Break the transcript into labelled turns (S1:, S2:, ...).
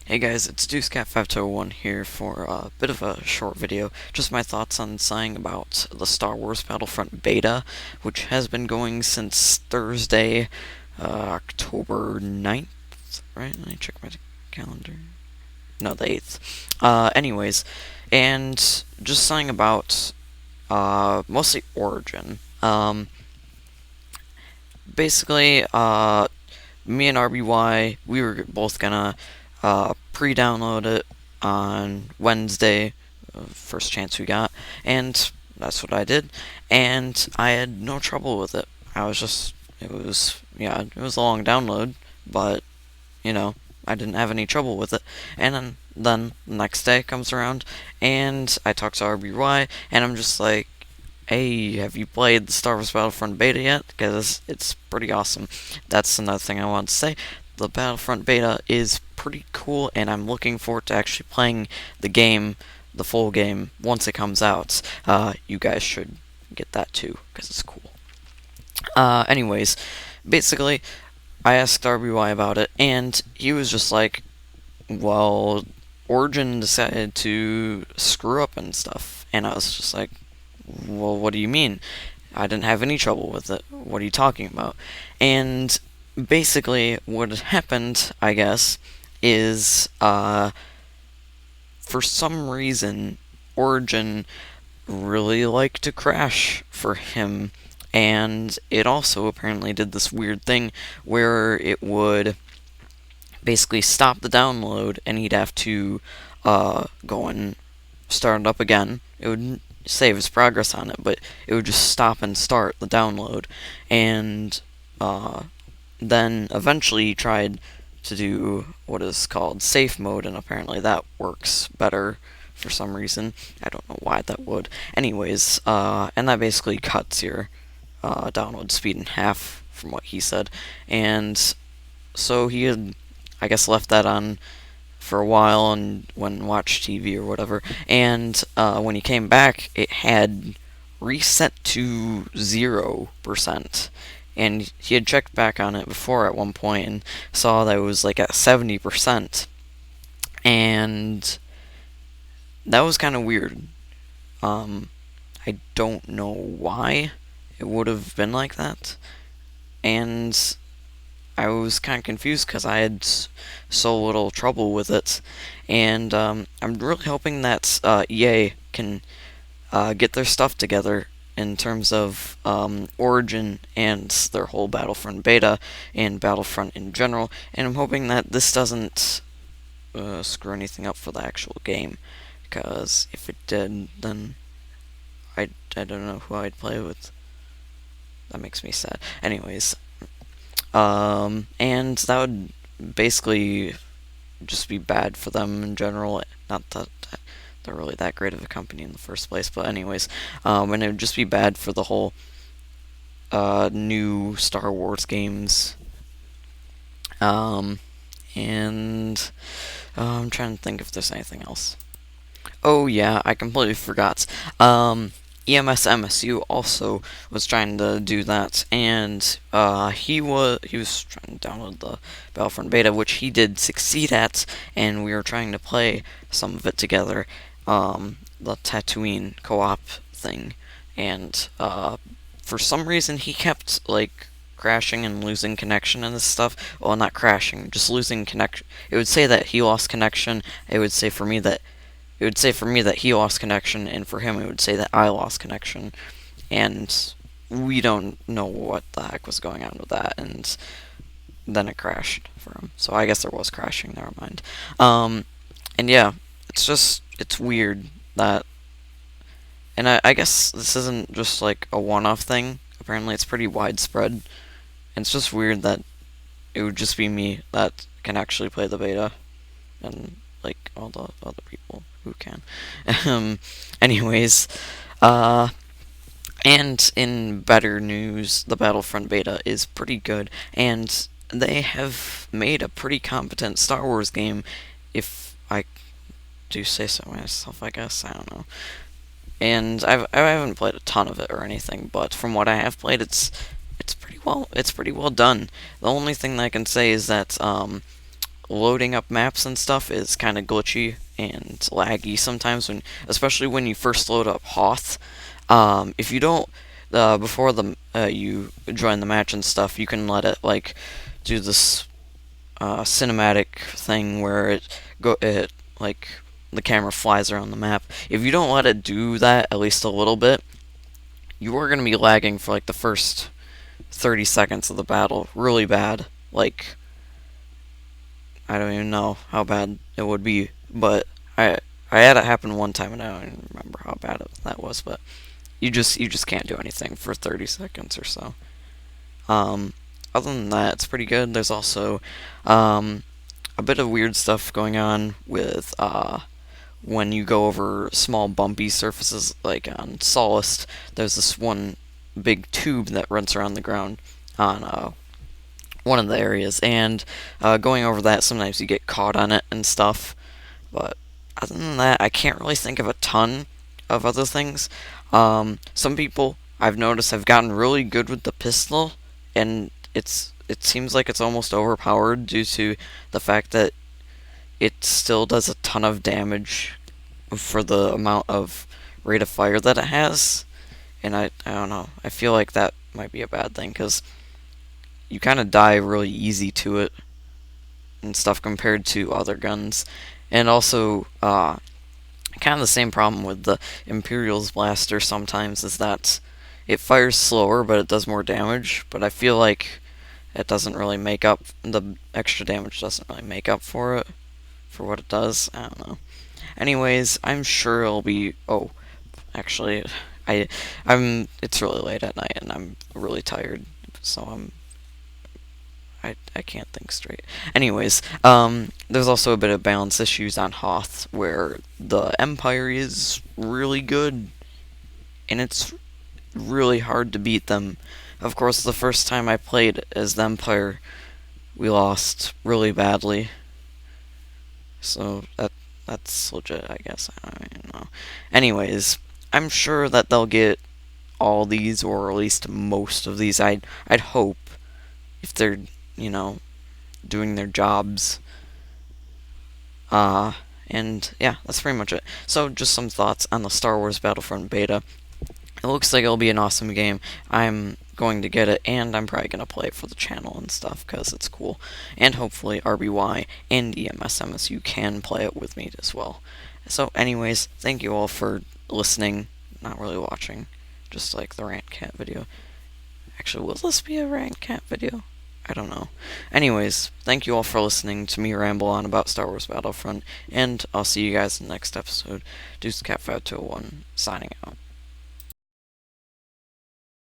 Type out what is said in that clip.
S1: Hey guys, it's DeuceCat5201 here for a bit of a short video. Just my thoughts on saying about the Star Wars Battlefront beta, which has been going since Thursday, October 9th, right? Let me check my calendar. No, the 8th. Anyways, and just saying about mostly Origin. Basically, me and RBY, we were both gonna pre-download it on Wednesday, first chance we got, and that's what I did, and I had no trouble with it. It was a long download, but, I didn't have any trouble with it. And then the next day comes around, and I talk to RBY, and I'm just like, hey, have you played the Star Wars Battlefront beta yet? Because it's pretty awesome. That's another thing I want to say. The Battlefront beta is pretty cool, and I'm looking forward to actually playing the game, the full game, once it comes out. You guys should get that too, because it's cool. Anyways, basically, I asked RBY about it, and he was just like, well, Origin decided to screw up and stuff. And I was just like, well, what do you mean? I didn't have any trouble with it. What are you talking about? And basically, what had happened, I guess, is for some reason, Origin really liked to crash for him. And it also apparently did this weird thing where it would basically stop the download and he'd have to go and start it up again. It would save his progress on it, but it would just stop and start the download. And then eventually he tried to do what is called safe mode, and apparently that works better for some reason. I don't know why that would. Anyways, and that basically cuts your download speed in half from what he said. And so he had, I guess, left that on for a while and went and watched TV or whatever. And when he came back, it had reset to 0%. And he had checked back on it before at one point and saw that it was like at 70%. And that was kind of weird. I don't know why it would have been like that. And I was kind of confused because I had so little trouble with it, and I'm really hoping that EA can get their stuff together in terms of Origin and their whole Battlefront beta and Battlefront in general, and I'm hoping that this doesn't screw anything up for the actual game, because if it did, then I don't know who I'd play with. That makes me sad. Anyways, and that would basically just be bad for them in general. Not that they're really that great of a company in the first place, but anyways, and it would just be bad for the whole new Star Wars games. And I'm trying to think if there's anything else. Oh yeah, I completely forgot. EMS MSU also was trying to do that, and he was trying to download the Battlefront beta, which he did succeed at, and we were trying to play some of it together, the Tatooine co-op thing, and for some reason he kept like crashing and losing connection and this stuff. Well, not crashing, just losing connection. It would say that he lost connection. It would say for me that he lost connection, and for him it would say that I lost connection. And we don't know what the heck was going on with that, and then it crashed for him. So I guess there was crashing, never mind. And yeah, it's weird that, and I guess this isn't just like a one-off thing. Apparently it's pretty widespread, and it's just weird that it would just be me that can actually play the beta, and like all the other people who can. Anyways, and in better news, the Battlefront beta is pretty good, and they have made a pretty competent Star Wars game, if I do say so myself, I guess. I don't know. And I haven't played a ton of it or anything, but from what I have played, it's pretty well done. The only thing that I can say is that loading up maps and stuff is kind of glitchy and laggy sometimes, especially when you first load up Hoth. If you don't, before you join the match and stuff, you can let it like do this cinematic thing where it like the camera flies around the map. If you don't let it do that at least a little bit, you are gonna be lagging for like the first 30 seconds of the battle, really bad. Like, I don't even know how bad it would be, but I had it happen one time and I don't even remember how bad that was. But you just can't do anything for 30 seconds or so. Um, Other than that, it's pretty good. There's also a bit of weird stuff going on with when you go over small bumpy surfaces, like on Solist. There's this one big tube that runs around the ground on one of the areas, and going over that, sometimes you get caught on it and stuff. But other than that, I can't really think of a ton of other things. Some people I've noticed have gotten really good with the pistol, and it seems like it's almost overpowered due to the fact that it still does a ton of damage for the amount of rate of fire that it has. And I don't know. I feel like that might be a bad thing because you kind of die really easy to it and stuff compared to other guns. And also, kind of the same problem with the Imperial's blaster sometimes is that it fires slower, but it does more damage. But I feel like it doesn't really make up, the extra damage doesn't really make up for it, for what it does. I don't know. Anyways, I'm sure it'll be. Oh, actually, It's really late at night and I'm really tired, so I can't think straight. Anyways, there's also a bit of balance issues on Hoth where the Empire is really good and it's really hard to beat them. Of course, the first time I played as the Empire, we lost really badly. So that's legit, I guess. I don't know. Anyways, I'm sure that they'll get all these, or at least most of these. I'd hope, if they're, you know, doing their jobs. And yeah, that's pretty much it. So just some thoughts on the Star Wars Battlefront beta. It looks like it'll be an awesome game. I'm going to get it, and I'm probably going to play it for the channel and stuff, because it's cool. And hopefully RBY and EMSMSU can play it with me as well. So anyways, thank you all for listening, not really watching, just like the RANTcat video. Actually, will this be a RANTcat video? I don't know. Anyways, thank you all for listening to me ramble on about Star Wars Battlefront, and I'll see you guys in the next episode. DeuceCat5201, signing out.